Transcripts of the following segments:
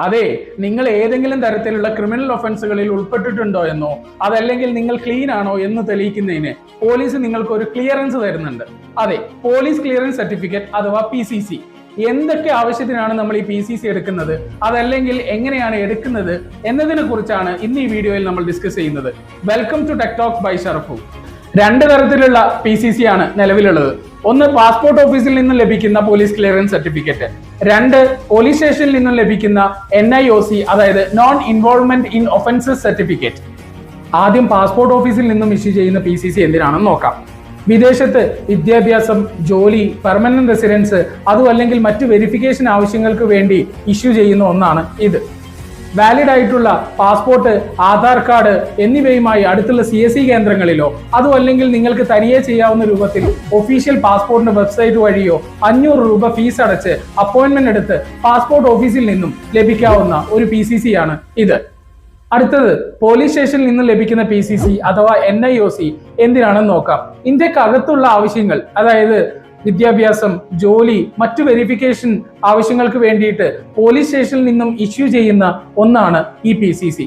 അതെ, നിങ്ങൾ ഏതെങ്കിലും തരത്തിലുള്ള ക്രിമിനൽ ഒഫൻസുകളിൽ ഉൾപ്പെട്ടിട്ടുണ്ടോ എന്നോ അതല്ലെങ്കിൽ നിങ്ങൾ ക്ലീൻ ആണോ എന്ന് തെളിയിക്കുന്നതിന് പോലീസ് നിങ്ങൾക്ക് ഒരു ക്ലിയറൻസ് തരുന്നുണ്ട്. അതെ, പോലീസ് ക്ലിയറൻസ് സർട്ടിഫിക്കറ്റ് അഥവാ PCC. എന്തൊക്കെ ആവശ്യത്തിനാണ് നമ്മൾ ഈ PCC എടുക്കുന്നത്, അതല്ലെങ്കിൽ എങ്ങനെയാണ് എടുക്കുന്നത് എന്നതിനെ കുറിച്ചാണ് ഇന്ന് ഈ വീഡിയോയിൽ നമ്മൾ ഡിസ്കസ് ചെയ്യുന്നത്. Welcome to tech talk by Sharafu. രണ്ട് തരത്തിലുള്ള PCC ആണ് നിലവിലുള്ളത്. ഒന്ന്, പാസ്പോർട്ട് ഓഫീസിൽ നിന്നും ലഭിക്കുന്ന പോലീസ് ക്ലിയറൻസ് സർട്ടിഫിക്കറ്റ്. രണ്ട്, പോലീസ് സ്റ്റേഷനിൽ നിന്നും ലഭിക്കുന്ന NIOC, അതായത് non involvement in offences certificate. ആദ്യം പാസ്പോർട്ട് ഓഫീസിൽ നിന്നും ഇഷ്യൂ ചെയ്യുന്ന PCC എന്തിനാണെന്ന് നോക്കാം. വിദേശത്ത് വിദ്യാഭ്യാസം, ജോലി, പെർമനന്റ് റെസിഡൻസ്, അതും അല്ലെങ്കിൽ മറ്റു വെരിഫിക്കേഷൻ ആവശ്യങ്ങൾക്ക് വേണ്ടി ഇഷ്യൂ ചെയ്യുന്ന ഒന്നാണ് ഇത്. വാലിഡ് ആയിട്ടുള്ള പാസ്പോർട്ട്, ആധാർ കാർഡ് എന്നിവയുമായി അടുത്തുള്ള CSE കേന്ദ്രങ്ങളിലോ അതും അല്ലെങ്കിൽ നിങ്ങൾക്ക് തനിയെ ചെയ്യാവുന്ന രൂപത്തിൽ ഒഫീഷ്യൽ പാസ്പോർട്ടിന്റെ വെബ്സൈറ്റ് വഴിയോ 500 രൂപ ഫീസ് അടച്ച് അപ്പോയിന്റ്മെന്റ് എടുത്ത് പാസ്പോർട്ട് ഓഫീസിൽ നിന്നും ലഭിക്കാവുന്ന ഒരു PCC ആണ് ഇത്. അടുത്തത്, പോലീസ് സ്റ്റേഷനിൽ നിന്ന് ലഭിക്കുന്ന PCC അഥവാ NIOC എന്തിനാണെന്ന് നോക്കാം. ഇന്ത്യക്കകത്തുള്ള ആവശ്യങ്ങൾ, അതായത് വിദ്യാഭ്യാസം, ജോലി, മറ്റു വെരിഫിക്കേഷൻ ആവശ്യങ്ങൾക്ക് വേണ്ടിയിട്ട് പോലീസ് സ്റ്റേഷനിൽ നിന്നും ഇഷ്യൂ ചെയ്യുന്ന ഒന്നാണ് ഈ PCC.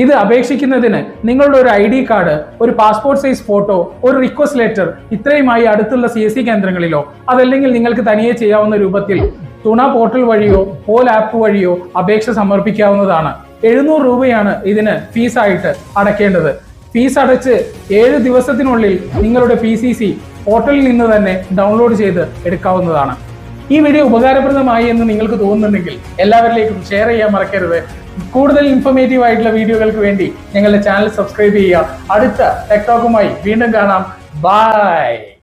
ഇത് അപേക്ഷിക്കുന്നതിന് നിങ്ങളുടെ ഒരു ID കാർഡ്, ഒരു പാസ്പോർട്ട് സൈസ് ഫോട്ടോ, ഒരു റിക്വസ്റ്റ് ലെറ്റർ ഇത്രയുമായി അടുത്തുള്ള CSE കേന്ദ്രങ്ങളിലോ അതല്ലെങ്കിൽ നിങ്ങൾക്ക് തനിയെ ചെയ്യാവുന്ന രൂപത്തിൽ തുണ പോർട്ടൽ വഴിയോ പോൽ ആപ്പ് വഴിയോ അപേക്ഷ സമർപ്പിക്കാവുന്നതാണ്. 700 രൂപയാണ് ഇതിന് ഫീസായിട്ട് അടയ്ക്കേണ്ടത്. ഫീസ് അടച്ച് 7 ദിവസത്തിനുള്ളിൽ നിങ്ങളുടെ PCC പോർട്ടലിൽ നിന്ന് തന്നെ ഡൗൺലോഡ് ചെയ്ത് എടുക്കാവുന്നതാണ്. ഈ വീഡിയോ ഉപകാരപ്രദമായി എന്ന് നിങ്ങൾക്ക് തോന്നുന്നുണ്ടെങ്കിൽ എല്ലാവരിലേക്കും ഷെയർ ചെയ്യാൻ മറക്കരുത്. കൂടുതൽ ഇൻഫോർമേറ്റീവ് ആയിട്ടുള്ള വീഡിയോകൾക്ക് വേണ്ടി ഞങ്ങളുടെ ചാനൽ സബ്സ്ക്രൈബ് ചെയ്യുക. അടുത്ത ടെക് ടോക്കുമായി വീണ്ടും കാണാം. ബൈ.